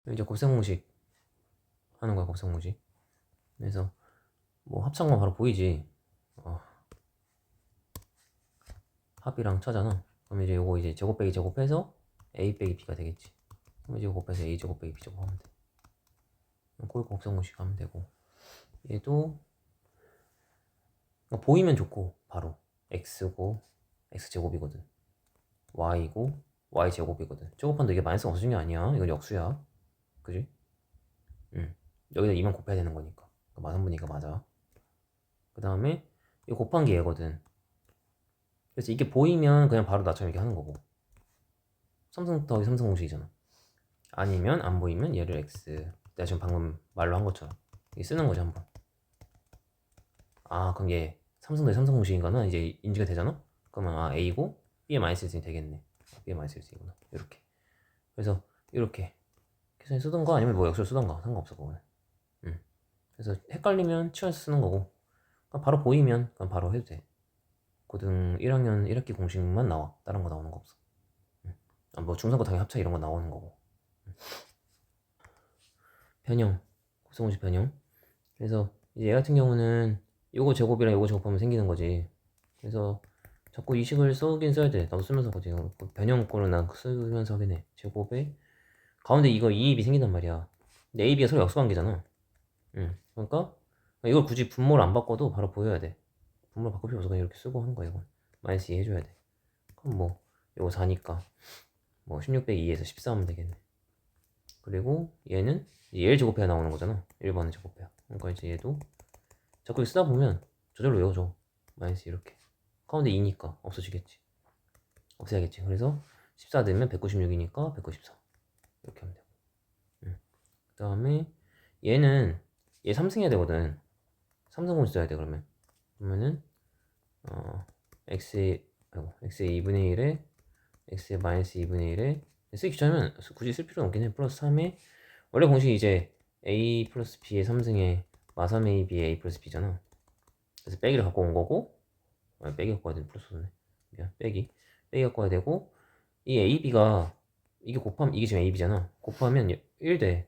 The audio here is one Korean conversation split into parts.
이제 곱셈 공식 하는 거야, 곱셈 공식. 그래서 뭐 합창만 바로 보이지. 합이랑 차잖아. 그럼 이제 요거 이제 제곱 빼기 제곱해서 a 빼기 b가 되겠지. 그럼 이제 곱해서 a 제곱 빼기 b 제곱 하면 돼. 꼴 곱셈 공식 하면 되고, 얘도 보이면 좋고 바로 x고 x 제곱이거든, y고 y 제곱이거든. 제곱한도 이게 마이너스 없어진 게 아니야. 이건 역수야, 그지? 여기다 2만 곱해야 되는 거니까. 마산분이니까 맞아. 그 다음에 이거 곱한 게 얘거든. 그래서 이게 보이면 그냥 바로 나처럼 이렇게 하는 거고, 삼성 더하기 삼성 공식이잖아. 아니면 안 보이면 얘를 x, 내가 지금 방금 말로 한 것처럼 이게 쓰는 거지 한번. 아 그럼 얘 삼성 더하기 삼성 공식인가는 이제 인지가 되잖아. 그러면 a고 b에 마이너스 1승이 되겠네. b에 마이너스 1승이구나. 이렇게. 그래서 이렇게 계산에 쓰던가 아니면 뭐 역수를 쓰던가 상관없어 그거는. 그래서 헷갈리면 치워서 쓰는 거고, 바로 보이면 그냥 바로 해도 돼. 고등 1학년 1학기 공식만 나와. 다른 거 나오는 거 없어. 뭐 중상고 당연히 합차 이런 거 나오는 거고. 변형, 곱셈공식 변형. 그래서 이제 얘 같은 경우는 요거 제곱이랑 요거 제곱하면 생기는 거지. 그래서 자꾸 이 식을 쓰긴 써야 돼. 나도 쓰면서 거지. 변형 거는 난 쓰면서 하긴 해. 제곱에 가운데 이거 2입이 생긴단 말이야. 근데 A, B가 서로 역수관계잖아. 그러니까 이걸 굳이 분모를 안 바꿔도 바로 보여야 돼. 분모를 바꿀 필요 없어. 그냥 이렇게 쓰고 하는 거야. 이건 마이너스 2 해줘야 돼. 그럼 뭐 요거 4니까 뭐 16 빼기 2에서 14 하면 되겠네. 그리고 얘는 얘를 제곱해야 나오는 거잖아. 1번을 제곱해야. 그러니까 이제 얘도 자꾸 쓰다 보면 저절로 외워져. 마이너스 이렇게. 가운데 2니까 없어지겠지. 없애야겠지. 그래서 14 넣으면 196이니까 194. 이렇게 하면 되고. 그 다음에 얘는 얘 3승 해야 되거든. 3승 써야 돼 그러면. 그러면은 x의 x의 2분의 1에 x의 마이너스 2분의 1에 쓰기 귀찮으면 굳이 쓸 필요는 없긴 해. 플러스 3에 원래 공식이 이제 a 플러스 b의 3승에 마3 a b의 a 플러스 b잖아. 그래서 빼기를 갖고 온 거고, 빼기 갖고 와야 돼. 플러스네. 미안, 빼기 갖고 와야 되고, 이 a b가 이게 곱하면 이게 지금 a b잖아. 곱하면 1돼.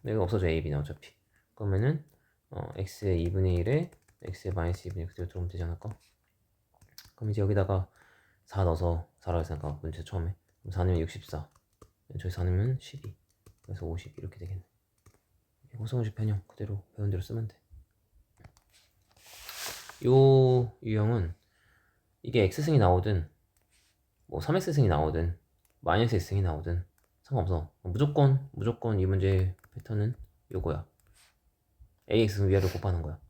여기 없어져 a b는 어차피. 그러면은 x의 2분의 1에 x의 마이너스 2분의 1 그대로 들어오면 되지 않을까? 그럼 이제 여기다가 4 넣어서 4라고 했으니까 문제 처음에. 그럼 4 넣으면 64. 저기 4 넣으면 12. 그래서 50 이렇게 되겠네. 호성식 변형 그대로 배운 대로 쓰면 돼. 요 유형은 이게 x승이 나오든 뭐 3x승이 나오든 마이너스 x승이 나오든 상관없어. 무조건 이 문제 패턴은 요거야. ax승 위아래로 곱하는 거야.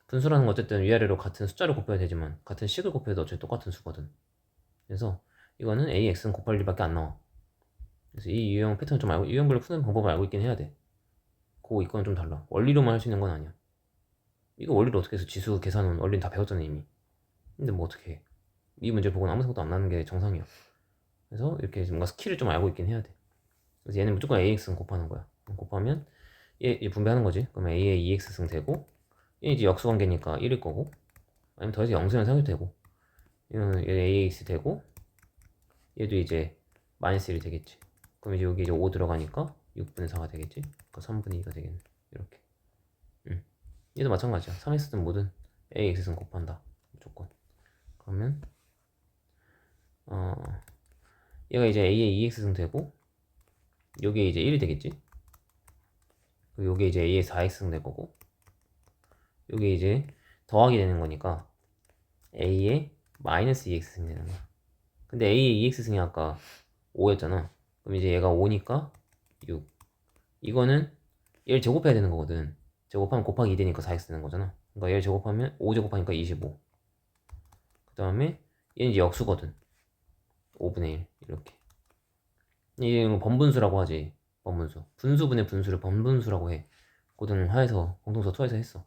분수라는 건 어쨌든 위아래로 같은 숫자를 곱해야 되지만 같은 식을 곱해도 어차피 똑같은 수거든. 그래서 이거는 ax는 곱할 일밖에 안 나와. 그래서 이 유형 패턴을 좀 알고, 유형별로 푸는 방법을 알고 있긴 해야 돼. 그거 이거는 좀 달라. 원리로만 할 수 있는 건 아니야. 이거 원리로 어떻게 해서 지수 계산은 원리는 다 배웠잖아 이미. 근데 뭐 어떻게 해. 이 문제 보고는 아무 생각도 안 나는 게 정상이야. 그래서 이렇게 뭔가 스킬을 좀 알고 있긴 해야 돼. 그래서 얘는 무조건 AX승 곱하는 거야. 곱하면 얘 분배하는 거지. 그러면 A에 2X승 되고, 얘 이제 역수관계니까 1일 거고, 아니면 더해서 영수는 생각해도 되고, 얘는 AX 되고, 얘도 이제 마이너스 1이 되겠지. 그럼 이제 여기 이제 5 들어가니까 6분의 4가 되겠지. 그러니까 3분의 2가 되겠네. 이렇게. 얘도 마찬가지야. 3x든 뭐든 AX승 곱한다. 무조건. 그러면 얘가 이제 A에 2X승 되고, 요게 이제 1이 되겠지. 그리고 요게 이제 A에 4X승 될 거고, 요게 이제 더하기 되는 거니까 A에 마이너스 2X승이 되는 거야. 근데 A의 2X승이 아까 5였잖아. 그럼 이제 얘가 5니까 6. 이거는 얘를 제곱해야 되는 거거든. 제곱하면 곱하기 2 되니까 4X 되는 거잖아. 그러니까 얘를 제곱하면 5 제곱하니까 25. 그 다음에 얘는 이제 역수거든. 5분의 1 이렇게. 이게 번분수라고 하지. 번분수. 분수분의 분수를 번분수라고 해. 고등 하에서 공통수 투에서 했어.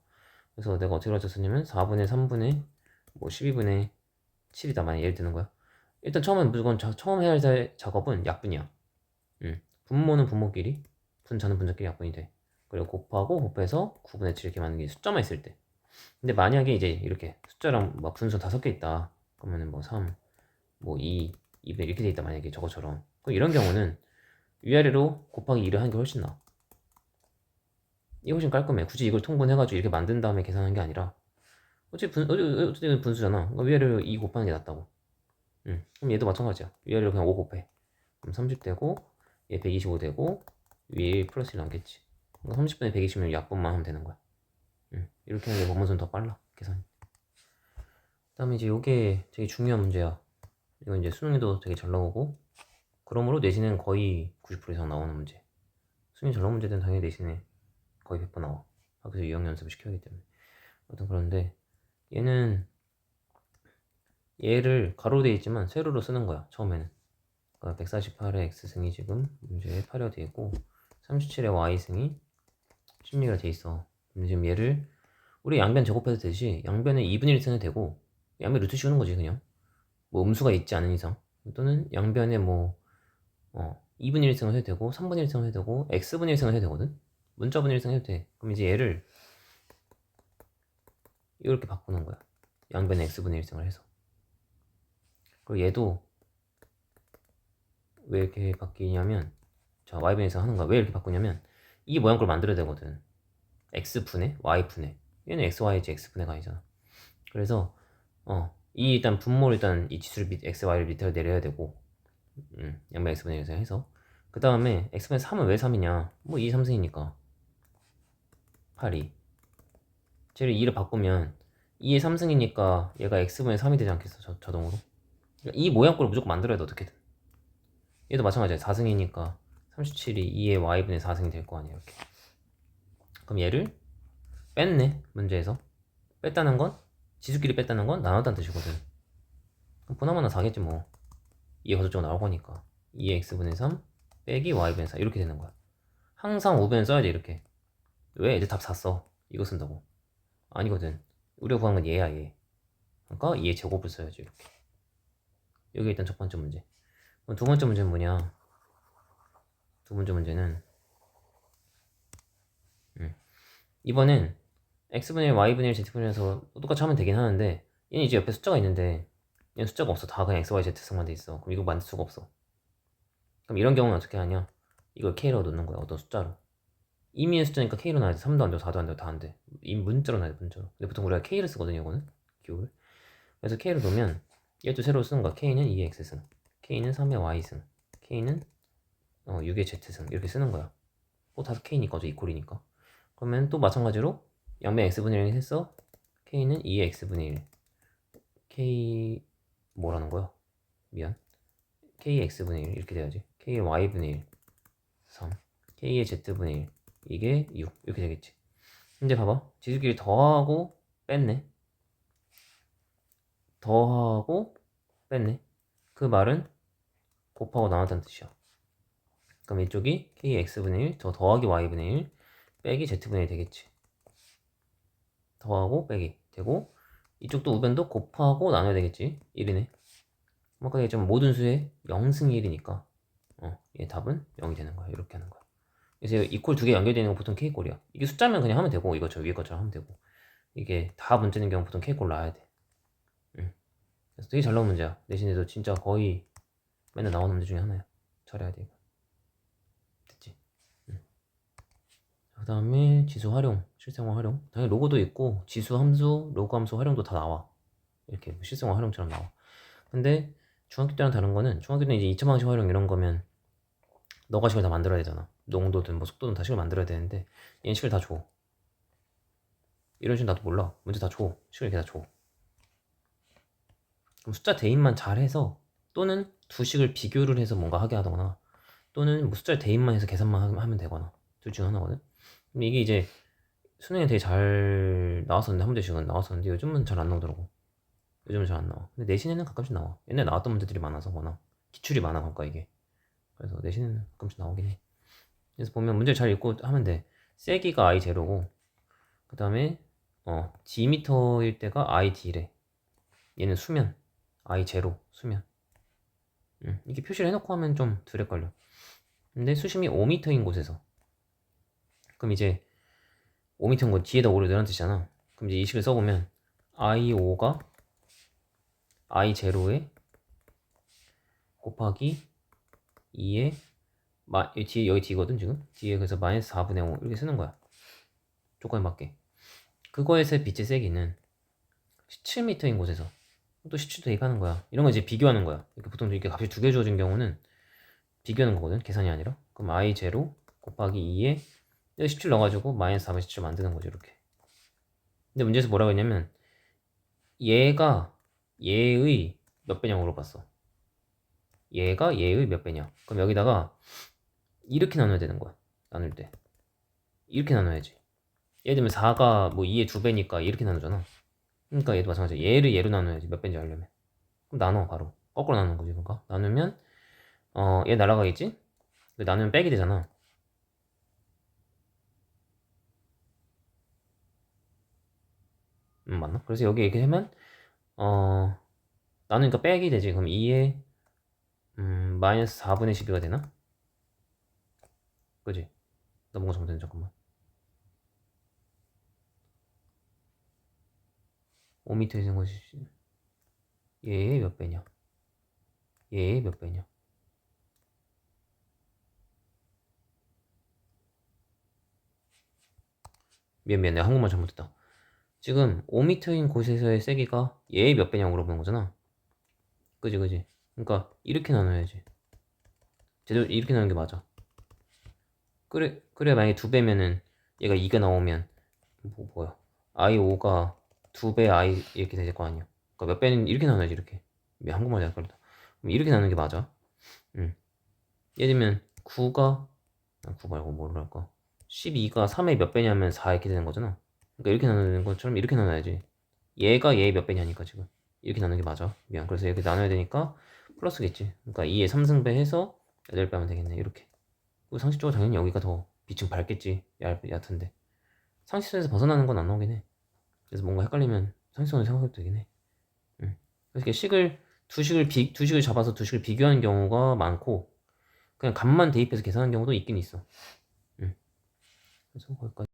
그래서 내가 어떻게 가르쳤었냐면 4분의 3분의 뭐 12분의 7이다 만약 예를 드는 거야. 일단 처음엔 무조건 처음 해야 할 작업은 약분이야. 분모는 분모끼리, 분자는 분자끼리 약분이 돼. 그리고 곱하고 곱해서 9분의 7 이렇게 만든 게 숫자만 있을 때. 근데 만약에 이제 이렇게 숫자랑 막 분수 다 섞여 있다. 그러면은 뭐 3, 뭐 2, 2분의 이렇게 돼 있다 만약에 저거처럼. 그럼 이런 경우는 위아래로 곱하기 2를 하는 게 훨씬 나아. 이게 훨씬 깔끔해. 굳이 이걸 통분해가지고 이렇게 만든 다음에 계산한 게 아니라 어쨌든 분수잖아. 그러니까 위아래로 2 곱하는 게 낫다고. 그럼 얘도 마찬가지야. 위아래로 그냥 5 곱해. 그럼 30 되고 얘 125 되고 위에 1 플러스 1 남겠지. 그러니까 30분에 120면 약분만 하면 되는 거야. 이렇게 하는 게 법문서는 더 빨라 계산이. 그 다음에 이제 요게 되게 중요한 문제야. 이건 이제 수능에도 되게 잘 나오고, 그러므로 내신은 거의 90% 이상 나오는 문제. 수능이 잘 나온 문제는 당연히 내신에 거의 100% 나와. 학교에서 유형 연습을 시켜야 하기 때문에. 아무튼 그런데 얘는 얘를 가로로 되어 있지만 세로로 쓰는 거야 처음에는. 그러니까 148의 x승이 지금 문제에 8여 되어 있고 37의 y승이 16이라 되어 있어. 근데 지금 얘를 우리 양변 제곱해도 되지, 양변에 2분의 1 쓰면 되고 양변 루트 씌우는 거지 그냥. 뭐 음수가 있지 않은 이상. 또는 양변에 뭐 2분의 1승을 해도 되고 3분의 1승을 해도 되고 x분의 1승을 해도 되거든. 문자분의 1승 해도 돼. 그럼 이제 얘를 이렇게 바꾸는 거야. 양변에 x분의 1승을 해서. 그리고 얘도 왜 이렇게 바뀌냐면, 자 y분의 1승 하는 거야. 왜 이렇게 바꾸냐면 이 모양 걸 만들어야 되거든. x분의 y분의, 얘는 xy지 x분의가 아니잖아. 그래서 이 일단 분모를 일단 이 지수를 x, y를 밑으로 내려야 되고, 양변 x분의 1승 해서 그 다음에 x분의 3은 왜 3이냐, 뭐 2, 3승이니까 8, 2. 쟤를 2를 바꾸면 2의 3승이니까 얘가 x분의 3이 되지 않겠어, 자동으로. 그러니까 이 모양꼴을 무조건 만들어야 돼 어떻게든. 얘도 마찬가지야. 4승이니까 37이 2의 y분의 4승이 될 거 아니야 이렇게. 그럼 얘를 뺐네 문제에서. 뺐다는 건, 지수끼리 뺐다는 건 나눴다는 뜻이거든. 그럼 보나마나 4겠지 뭐. 2의 거듭적으로 나올 거니까 2의 x분의 3 빼기 y분의 4 이렇게 되는 거야. 항상 5분의 써야 돼 이렇게. 왜? 애들 답 4 써. 이거 쓴다고. 아니거든. 우리가 구한 건 얘야 얘. 그러니까 2의 제곱을 써야지 이렇게. 여기 일단 첫 번째 문제. 그럼 두 번째 문제는 뭐냐. 두 번째 문제는 이번엔 x분의 1, y분의 1, z분의 1에서 똑같이 하면 되긴 하는데, 얘는 이제 옆에 숫자가 있는데 얘는 숫자가 없어. 다 그냥 x, y, z 승만 돼 있어. 그럼 이거 만들 수가 없어. 그럼 이런 경우는 어떻게 하냐, 이걸 k로 넣는 거야. 어떤 숫자로. 임의의 숫자니까 k로 넣어야 돼. 3도 안 되고 4도 안 되고 다 안 돼. 문자로 넣어야 돼. 문자로. 근데 보통 우리가 k를 쓰거든요 이거는 기호를. 그래서 k로 넣으면 얘도 새로 쓰는 거야. k는 2의 x승, k는 3의 y승, k는 6의 z승 이렇게 쓰는 거야. 다 k니까 어차피 이퀄이니까. 그러면 또 마찬가지로 양변 x분의 1 했어. k는 2의 x분의 1, k 뭐라는 거야? 미안. k의 x분의 1 이렇게 돼야지. k의 y분의 1 3, k의 z분의 1 이게 6 이렇게 되겠지. 근데 봐봐, 지수끼리 더하고 뺐네. 더하고 뺐네. 그 말은 곱하고 나눴다는 뜻이야. 그럼 이쪽이 k의 x분의 1 더 더하기 y분의 1 빼기 z분의 1 되겠지. 더하고 빼기 되고, 이쪽도 우변도 곱하고 나눠야 되겠지. 1이네. 아까 얘기했지만 모든 수의 0승이 1이니까 얘 답은 0이 되는 거야. 이렇게 하는 거야. 그래서 이퀄 두 개 연결되는 건 보통 K꼴이야. 이게 숫자면 그냥 하면 되고, 이거 저 위에 것처럼 하면 되고, 이게 다 문제는 경우 보통 K꼴 나와야 돼. 그래서 되게 잘 나온 문제야. 내신에도 진짜 거의 맨날 나오는 문제 중에 하나야. 잘해야 돼 이거. 됐지? 그 다음에 지수 활용, 실생활 활용. 당연히 로고도 있고 지수 함수, 로그 함수 활용도 다 나와. 이렇게 실생활 활용처럼 나와. 근데 중학교 때랑 다른 거는, 중학교 때는 이제 2차 방식 활용 이런 거면 너가 식을 다 만들어야 되잖아. 농도든 뭐 속도든 다 식을 만들어야 되는데 얘는 식을 다 줘. 이런 식은 나도 몰라. 문제 다 줘. 식을 이렇게 다 줘. 그럼 숫자 대입만 잘해서, 또는 두 식을 비교를 해서 뭔가 하게 하거나, 또는 뭐 숫자 대입만 해서 계산만 하면 되거나, 둘 중 하나거든. 근데 이게 이제 수능에 되게 잘 나왔었는데, 한 문제씩은 나왔었는데 요즘은 잘 안 나오더라고. 요즘은 잘 안 나와. 근데 내신에는 가끔씩 나와. 옛날에 나왔던 문제들이 많아서 워낙 기출이 많아 그러니까 이게. 그래서 내신에는 가끔씩 나오긴 해. 그래서 보면 문제 잘 읽고 하면 돼. 세기가 i 제로고, 그 다음에 G미터일 때가 i d래. 얘는 수면, i 제로 수면. 이렇게 표시를 해놓고 하면 좀 덜 헷갈려. 근데 수심이 5m인 곳에서, 그럼 이제 5m인 곳 뒤에다 5를 넣으라는 뜻이잖아. 그럼 이제 이 식을 써보면 i5가 i0에 곱하기 2에 여기 뒤에, 여기 d거든 지금. 뒤에 그래서 마이너스 4분의 5 이렇게 쓰는 거야. 조건에 맞게. 그거에서의 빛의 세기는 17m인 곳에서 또 17도 대입하는 거야. 이런 거 이제 비교하는 거야. 이렇게 보통 이렇게 값이 두 개 주어진 경우는 비교하는 거거든. 계산이 아니라. 그럼 i0 곱하기 2에 17 넣어가지고 마이너스 4분의 17 만드는 거죠. 이렇게. 근데 문제에서 뭐라고 했냐면 얘가 얘의 몇 배냐고 물어봤어. 얘가 얘의 몇 배냐. 그럼 여기다가 이렇게 나눠야 되는 거야. 나눌 때. 이렇게 나눠야지. 예를 들면 4가 뭐 2의 2배니까 이렇게 나누잖아. 그러니까 얘도 마찬가지야. 얘를 얘로 나눠야지. 몇 배인지 알려면. 그럼 나눠 바로. 거꾸로 나누는 거지. 그러니까 나누면 얘 날아가겠지? 나누면 빼기 되잖아. 맞나? 그래서 여기 이렇게 하면 나누니까 빼기 되지. 그럼 2에 마이너스 4분의 12가 되나? 그지? 나 뭔가 잘못했네. 잠깐만. 5m에 있는 것이 얘의 몇 배냐? 얘의 몇 배냐? 미안 내가 한국말 잘못했다. 지금 5m인 곳에서의 세기가 얘의 몇 배냐고 물어보는 거잖아. 그지 그지? 그러니까 이렇게 나눠야지. 제대로 이렇게 나누는 게 맞아. 그래 만약에 2배면은 얘가 2가 나오면 뭐야 i5가 2배 i 이렇게 될 거 아니야. 그러니까 몇 배는 이렇게 나눠야지. 이렇게. 한국말이 헷갈린다. 그럼 이렇게 나누는 게 맞아. 예를 들면 9가 9 말고 뭐로 할까? 12가 3의 몇 배냐면 4 이렇게 되는 거잖아. 그러니까 이렇게 나누는 것처럼 이렇게 나눠야지. 얘가 얘의 몇 배냐니까 지금 이렇게 나누는 게 맞아. 미안. 그래서 이렇게 나눠야 되니까 플러스겠지. 그러니까 2의 3승배 해서 8배 하면 되겠네. 이렇게. 상식적으로 당연히 여기가 더 빛은 밝겠지. 얕은데 상식선에서 벗어나는 건 안 나오긴 해. 그래서 뭔가 헷갈리면 상식선을 생각해도 되긴 해. 그래서 이렇게 두 식을 잡아서 두 식을 비교하는 경우가 많고 그냥 값만 대입해서 계산하는 경우도 있긴 있어. 그래서 거기까지.